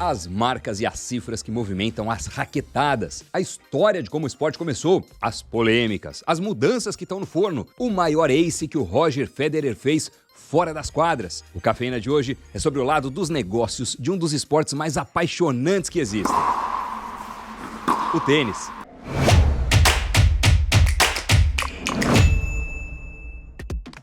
As marcas e as cifras que movimentam as raquetadas, a história de como o esporte começou, as polêmicas, as mudanças que estão no forno, o maior ace que o Roger Federer fez fora das quadras. O Cafeína de hoje é sobre o lado dos negócios de um dos esportes mais apaixonantes que existem: o tênis.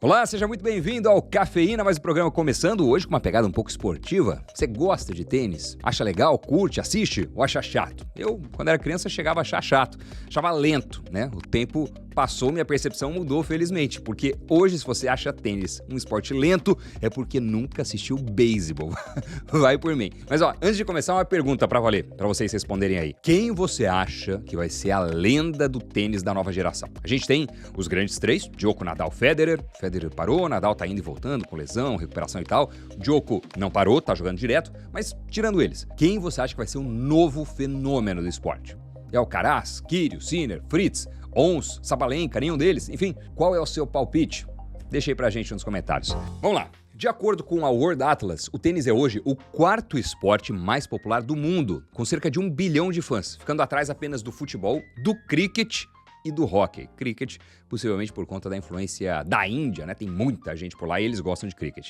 Olá, seja muito bem-vindo ao Cafeína, mais um programa começando hoje com uma pegada um pouco esportiva. Você gosta de tênis? Acha legal? Curte? Assiste? Ou acha chato? Eu, quando era criança, chegava a achar chato. Achava lento, né? O tempo passou, minha percepção mudou, felizmente. Porque hoje, se você acha tênis um esporte lento, é porque nunca assistiu beisebol. Vai por mim. Mas ó, antes de começar, uma pergunta pra valer, pra vocês responderem aí. Quem você acha que vai ser a lenda do tênis da nova geração? A gente tem os grandes três: Djoko, Nadal, Federer parou, Nadal tá indo e voltando com lesão, recuperação e tal. Djoko não parou, tá jogando direto. Mas tirando eles, quem você acha que vai ser um novo fenômeno do esporte? É Alcaraz, Kyrgios, Sinner, Fritz, Ons, Sabalenka, nenhum deles? Enfim, qual é o seu palpite? Deixa aí pra gente nos comentários. Vamos lá. De acordo com a World Atlas, o tênis é hoje o quarto esporte mais popular do mundo, com cerca de 1 bilhão de fãs, ficando atrás apenas do futebol, do cricket e do hóquei. Cricket, possivelmente por conta da influência da Índia, né? Tem muita gente por lá e eles gostam de cricket.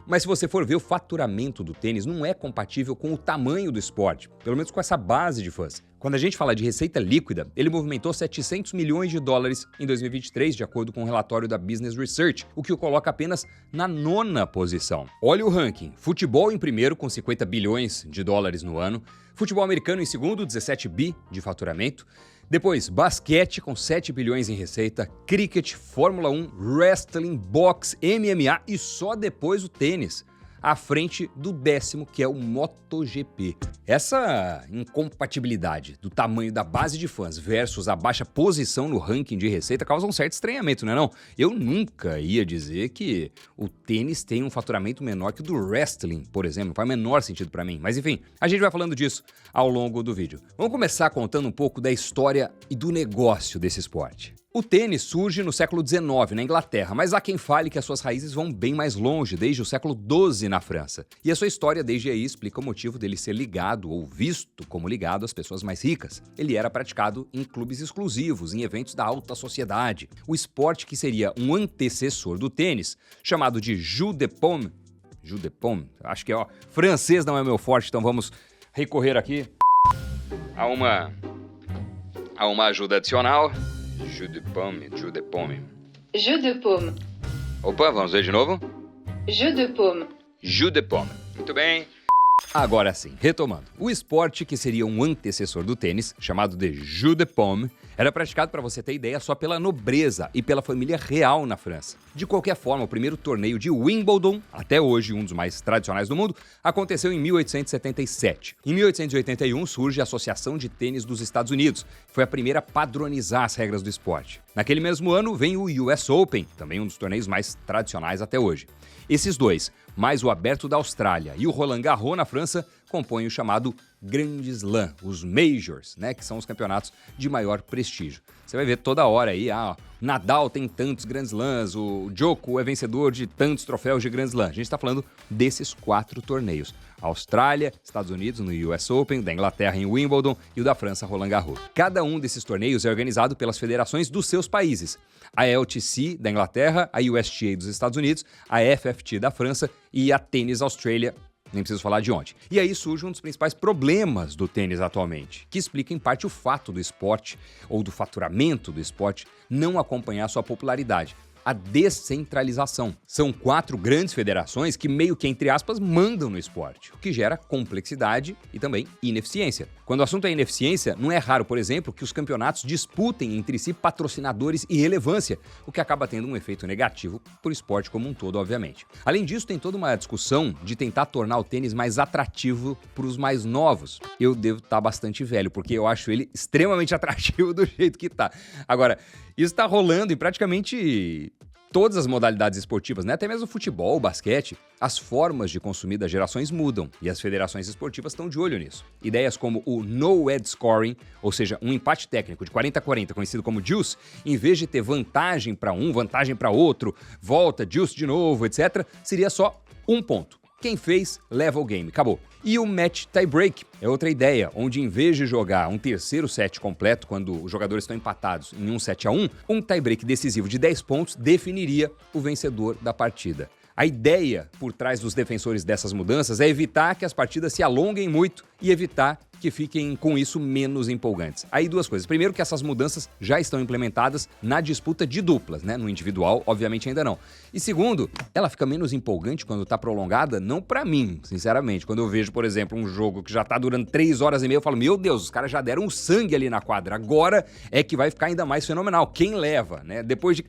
Mas se você for ver, o faturamento do tênis não é compatível com o tamanho do esporte, pelo menos com essa base de fãs. Quando a gente fala de receita líquida, ele movimentou 700 milhões de dólares em 2023, de acordo com um relatório da Business Research, o que o coloca apenas na 9ª posição. Olha o ranking: futebol em primeiro, com 50 bilhões de dólares no ano, futebol americano em segundo, 17 bi de faturamento, depois, basquete com 7 bilhões em receita, cricket, Fórmula 1, wrestling, boxe, MMA e só depois o tênis, à frente do 10º, que é o MotoGP. Essa incompatibilidade do tamanho da base de fãs versus a baixa posição no ranking de receita causa um certo estranhamento, não é não? Eu nunca ia dizer que o tênis tem um faturamento menor que o do wrestling, por exemplo. Não faz o menor sentido pra mim. Mas enfim, a gente vai falando disso ao longo do vídeo. Vamos começar contando um pouco da história e do negócio desse esporte. O tênis surge no século XIX, na Inglaterra, mas há quem fale que as suas raízes vão bem mais longe, desde o século XII na França. E a sua história desde aí explica o motivo dele ser ligado, ou visto como ligado, às pessoas mais ricas. Ele era praticado em clubes exclusivos, em eventos da alta sociedade. O esporte que seria um antecessor do tênis, chamado de jeu de paume, acho que francês não é meu forte, então vamos recorrer aqui a uma ajuda adicional. Jeu de paume. Jeu de paume. Opa, vamos ver de novo? Jeu de paume. Jeu de paume. Muito bem. Agora sim, retomando. O esporte que seria um antecessor do tênis, chamado de jeu de paume, era praticado, para você ter ideia, só pela nobreza e pela família real na França. De qualquer forma, o primeiro torneio de Wimbledon, até hoje um dos mais tradicionais do mundo, aconteceu em 1877. Em 1881 surge a Associação de Tênis dos Estados Unidos, que foi a primeira a padronizar as regras do esporte. Naquele mesmo ano vem o US Open, também um dos torneios mais tradicionais até hoje. Esses dois, mais o Aberto da Austrália e o Roland Garros na França, compõem o chamado Grand Slam, os Majors, né, que são os campeonatos de maior prestígio. Você vai ver toda hora aí, Nadal tem tantos Grand Slams, o Djoko é vencedor de tantos troféus de Grand Slam. A gente está falando desses 4 torneios: Austrália, Estados Unidos no US Open, da Inglaterra em Wimbledon e o da França Roland Garros. Cada um desses torneios é organizado pelas federações dos seus países: a LTC da Inglaterra, a USTA dos Estados Unidos, a FFT da França e a Tennis Australia. Nem preciso falar de onde. E aí surge um dos principais problemas do tênis atualmente, que explica em parte o fato do esporte, ou do faturamento do esporte, não acompanhar sua popularidade: a descentralização. São 4 grandes federações que meio que, entre aspas, mandam no esporte, o que gera complexidade e também ineficiência. Quando o assunto é ineficiência, não é raro, por exemplo, que os campeonatos disputem entre si patrocinadores e relevância, o que acaba tendo um efeito negativo para o esporte como um todo, obviamente. Além disso, tem toda uma discussão de tentar tornar o tênis mais atrativo para os mais novos. Eu devo estar bastante velho, porque eu acho ele extremamente atrativo do jeito que tá. Agora, isso está rolando em praticamente todas as modalidades esportivas, né? Até mesmo o futebol, o basquete. As formas de consumir das gerações mudam e as federações esportivas estão de olho nisso. Ideias como o no-ad scoring, ou seja, um empate técnico de 40-40, conhecido como juice, em vez de ter vantagem para um, vantagem para outro, volta, juice de novo, etc., seria só um ponto. Quem fez, leva o game. Acabou. E o match tie-break é outra ideia, onde em vez de jogar um terceiro set completo, quando os jogadores estão empatados em um 7-1, um tie-break decisivo de 10 pontos definiria o vencedor da partida. A ideia por trás dos defensores dessas mudanças é evitar que as partidas se alonguem muito e evitar que fiquem, com isso, menos empolgantes. Aí duas coisas. Primeiro, que essas mudanças já estão implementadas na disputa de duplas, né? No individual, obviamente, ainda não. E segundo, ela fica menos empolgante quando tá prolongada, não pra mim, sinceramente. Quando eu vejo, por exemplo, um jogo que já tá durando 3 horas e meia, eu falo, meu Deus, os caras já deram um sangue ali na quadra. Agora é que vai ficar ainda mais fenomenal. Quem leva, né? Depois de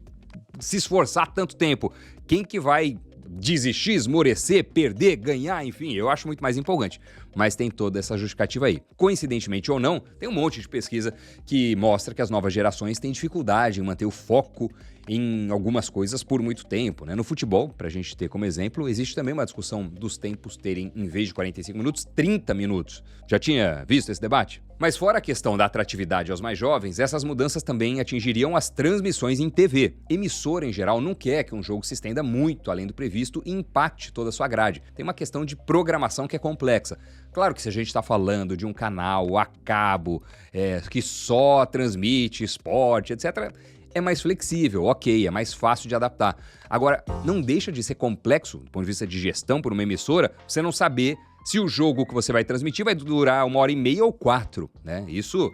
se esforçar tanto tempo, quem que vai desistir, esmorecer, perder, ganhar, enfim, eu acho muito mais empolgante. Mas tem toda essa justificativa aí. Coincidentemente ou não, tem um monte de pesquisa que mostra que as novas gerações têm dificuldade em manter o foco em algumas coisas por muito tempo, né? No futebol, pra gente ter como exemplo, existe também uma discussão dos tempos terem, em vez de 45 minutos, 30 minutos. Já tinha visto esse debate? Mas fora a questão da atratividade aos mais jovens, essas mudanças também atingiriam as transmissões em TV. Emissora, em geral, não quer que um jogo se estenda muito além do previsto e impacte toda a sua grade. Tem uma questão de programação que é complexa. Claro que se a gente está falando de um canal a cabo, que só transmite esporte, etc., é mais flexível, ok, é mais fácil de adaptar. Agora, não deixa de ser complexo, do ponto de vista de gestão por uma emissora, você não saber se o jogo que você vai transmitir vai durar 1h30 ou 4, né? Isso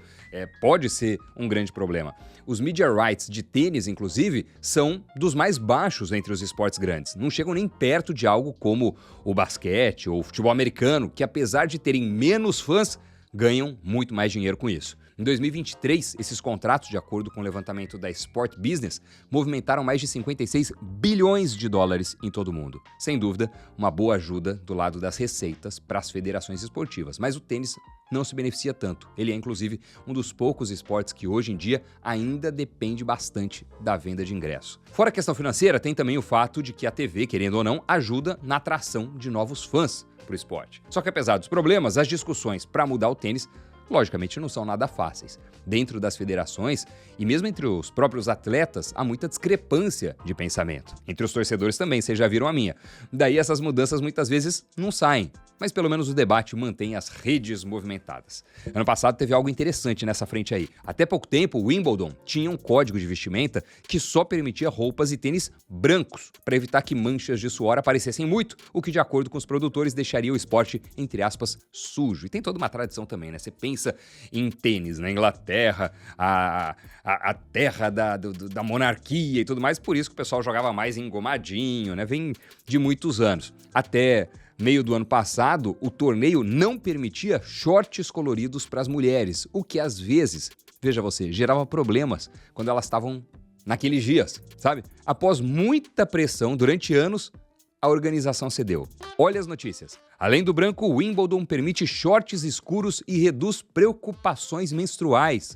pode ser um grande problema. Os media rights de tênis, inclusive, são dos mais baixos entre os esportes grandes. Não chegam nem perto de algo como o basquete ou o futebol americano, que apesar de terem menos fãs, ganham muito mais dinheiro com isso. Em 2023, esses contratos, de acordo com o levantamento da Sport Business, movimentaram mais de 56 bilhões de dólares em todo o mundo. Sem dúvida, uma boa ajuda do lado das receitas para as federações esportivas. Mas o tênis não se beneficia tanto. Ele é, inclusive, um dos poucos esportes que hoje em dia ainda depende bastante da venda de ingresso. Fora a questão financeira, tem também o fato de que a TV, querendo ou não, ajuda na atração de novos fãs para o esporte. Só que apesar dos problemas, as discussões para mudar o tênis logicamente não são nada fáceis. Dentro das federações e mesmo entre os próprios atletas, há muita discrepância de pensamento. Entre os torcedores também, vocês já viram a minha. Daí essas mudanças muitas vezes não saem, mas pelo menos o debate mantém as redes movimentadas. Ano passado teve algo interessante nessa frente aí. Até pouco tempo, o Wimbledon tinha um código de vestimenta que só permitia roupas e tênis brancos, para evitar que manchas de suor aparecessem muito, o que de acordo com os produtores deixaria o esporte, entre aspas, sujo. E tem toda uma tradição também, né? Você pensa em tênis, na Inglaterra, a terra da monarquia e tudo mais, por isso que o pessoal jogava mais engomadinho, né? Vem de muitos anos. Até meio do ano passado, o torneio não permitia shorts coloridos para as mulheres, o que às vezes, veja você, gerava problemas quando elas estavam naqueles dias, sabe? Após muita pressão durante anos, a organização cedeu. Olha as notícias. Além do branco, o Wimbledon permite shorts escuros e reduz preocupações menstruais.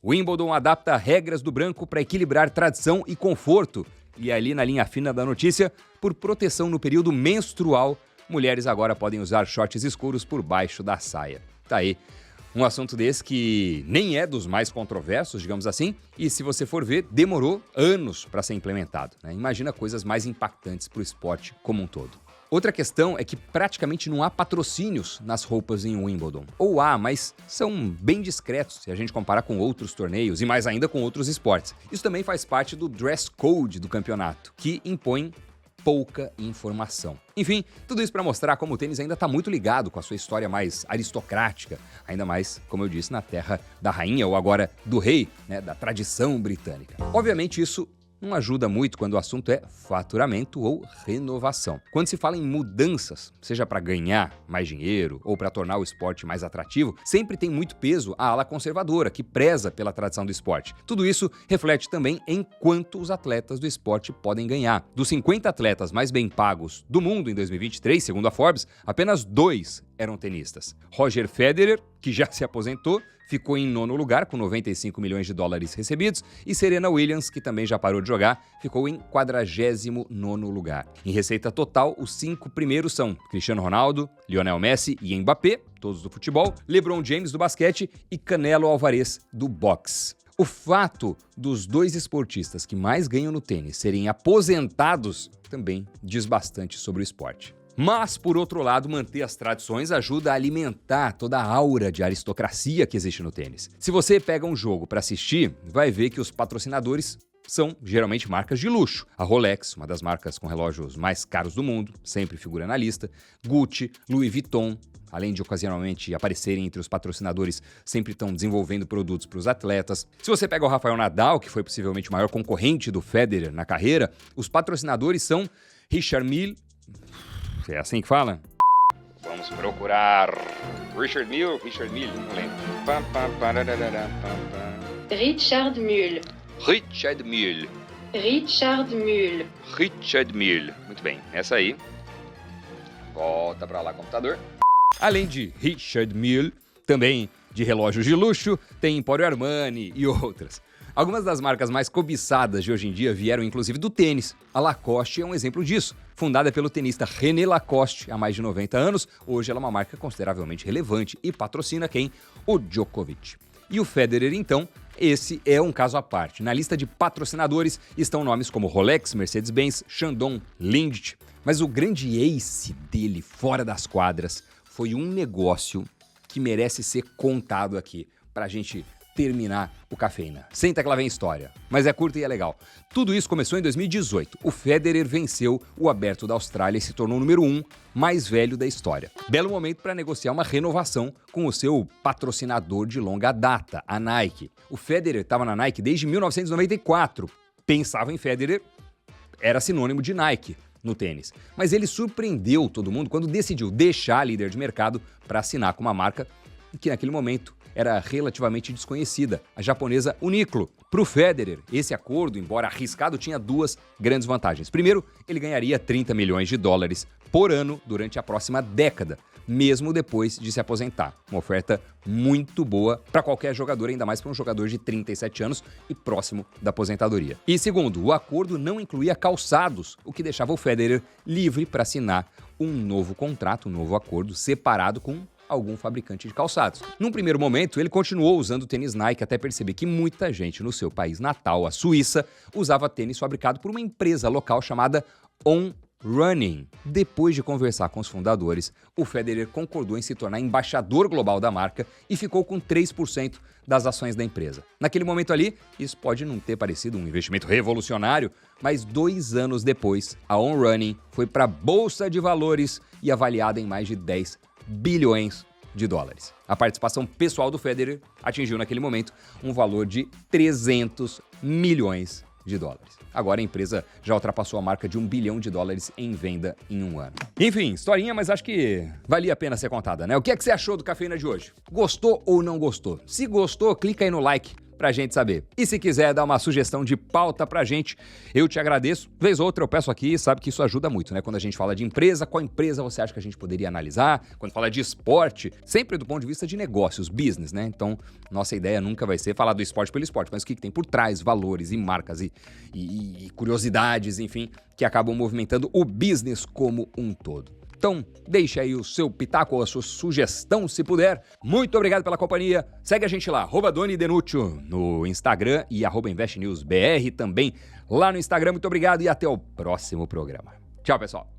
O Wimbledon adapta regras do branco para equilibrar tradição e conforto. E ali na linha fina da notícia, por proteção no período menstrual, mulheres agora podem usar shorts escuros por baixo da saia. Tá aí. Um assunto desse que nem é dos mais controversos, digamos assim, e se você for ver, demorou anos para ser implementado, né? Imagina coisas mais impactantes para o esporte como um todo. Outra questão é que praticamente não há patrocínios nas roupas em Wimbledon. Ou há, mas são bem discretos se a gente comparar com outros torneios e mais ainda com outros esportes. Isso também faz parte do dress code do campeonato, que impõe pouca informação. Enfim, tudo isso para mostrar como o tênis ainda está muito ligado com a sua história mais aristocrática, ainda mais, como eu disse, na terra da rainha ou agora do rei, né, da tradição britânica. Obviamente isso não ajuda muito quando o assunto é faturamento ou renovação. Quando se fala em mudanças, seja para ganhar mais dinheiro ou para tornar o esporte mais atrativo, sempre tem muito peso a ala conservadora, que preza pela tradição do esporte. Tudo isso reflete também em quanto os atletas do esporte podem ganhar. Dos 50 atletas mais bem pagos do mundo em 2023, segundo a Forbes, apenas 2 eram tenistas. Roger Federer, que já se aposentou, ficou em 9º lugar, com 95 milhões de dólares recebidos, e Serena Williams, que também já parou de jogar, ficou em 49º lugar. Em receita total, os 5 primeiros são Cristiano Ronaldo, Lionel Messi e Mbappé, todos do futebol, LeBron James do basquete e Canelo Álvares do boxe. O fato dos 2 esportistas que mais ganham no tênis serem aposentados também diz bastante sobre o esporte. Mas, por outro lado, manter as tradições ajuda a alimentar toda a aura de aristocracia que existe no tênis. Se você pega um jogo para assistir, vai ver que os patrocinadores são geralmente marcas de luxo. A Rolex, uma das marcas com relógios mais caros do mundo, sempre figura na lista. Gucci, Louis Vuitton, além de ocasionalmente aparecerem entre os patrocinadores, sempre estão desenvolvendo produtos para os atletas. Se você pega o Rafael Nadal, que foi possivelmente o maior concorrente do Federer na carreira, os patrocinadores são Richard Mille. É assim que fala? Vamos procurar. Richard Mille, não lembro. Richard Mille. Richard Mille. Richard Mille. Richard Mille. Muito bem, essa aí. Volta pra lá, computador. Além de Richard Mille, também de relógios de luxo, tem Emporio Armani e outras. Algumas das marcas mais cobiçadas de hoje em dia vieram inclusive do tênis. A Lacoste é um exemplo disso. Fundada pelo tenista René Lacoste há mais de 90 anos, hoje ela é uma marca consideravelmente relevante e patrocina quem? O Djokovic. E o Federer, então, esse é um caso à parte. Na lista de patrocinadores estão nomes como Rolex, Mercedes-Benz, Chandon, Lindt. Mas o grande ace dele, fora das quadras, foi um negócio que merece ser contado aqui, pra gente terminar o Cafeína. Senta que lá vem história, mas é curta e é legal. Tudo isso começou em 2018. O Federer venceu o Aberto da Austrália e se tornou o número 1 mais velho da história. Belo momento para negociar uma renovação com o seu patrocinador de longa data, a Nike. O Federer estava na Nike desde 1994. Pensava em Federer, era sinônimo de Nike no tênis. Mas ele surpreendeu todo mundo quando decidiu deixar a líder de mercado para assinar com uma marca que naquele momento era relativamente desconhecida, a japonesa Uniqlo. Para o Federer, esse acordo, embora arriscado, tinha duas grandes vantagens. Primeiro, ele ganharia 30 milhões de dólares por ano durante a próxima década, mesmo depois de se aposentar. Uma oferta muito boa para qualquer jogador, ainda mais para um jogador de 37 anos e próximo da aposentadoria. E segundo, o acordo não incluía calçados, o que deixava o Federer livre para assinar um novo contrato, um novo acordo separado com algum fabricante de calçados. Num primeiro momento, ele continuou usando tênis Nike até perceber que muita gente no seu país natal, a Suíça, usava tênis fabricado por uma empresa local chamada On Running. Depois de conversar com os fundadores, o Federer concordou em se tornar embaixador global da marca e ficou com 3% das ações da empresa. Naquele momento ali, isso pode não ter parecido um investimento revolucionário, mas 2 anos depois, a On Running foi para a Bolsa de Valores e avaliada em mais de 10 bilhões de dólares. A participação pessoal do Federer atingiu naquele momento um valor de 300 milhões de dólares. Agora a empresa já ultrapassou a marca de $1 bilhão em venda em um ano. Enfim, historinha, mas acho que valia a pena ser contada, né? O que é que você achou do Cafeína de hoje? Gostou ou não gostou? Se gostou, clica aí no like pra gente saber. E se quiser dar uma sugestão de pauta pra gente, eu te agradeço. Vez ou outra eu peço aqui, sabe que isso ajuda muito, né? Quando a gente fala de empresa, qual empresa você acha que a gente poderia analisar? Quando fala de esporte, sempre do ponto de vista de negócios, business, né? Então, nossa ideia nunca vai ser falar do esporte pelo esporte, mas o que tem por trás, valores e marcas e curiosidades, enfim, que acabam movimentando o business como um todo. Então, deixe aí o seu pitaco ou a sua sugestão, se puder. Muito obrigado pela companhia. Segue a gente lá, @DoniDenúcio no Instagram e @InvestNewsBR também lá no Instagram. Muito obrigado e até o próximo programa. Tchau, pessoal.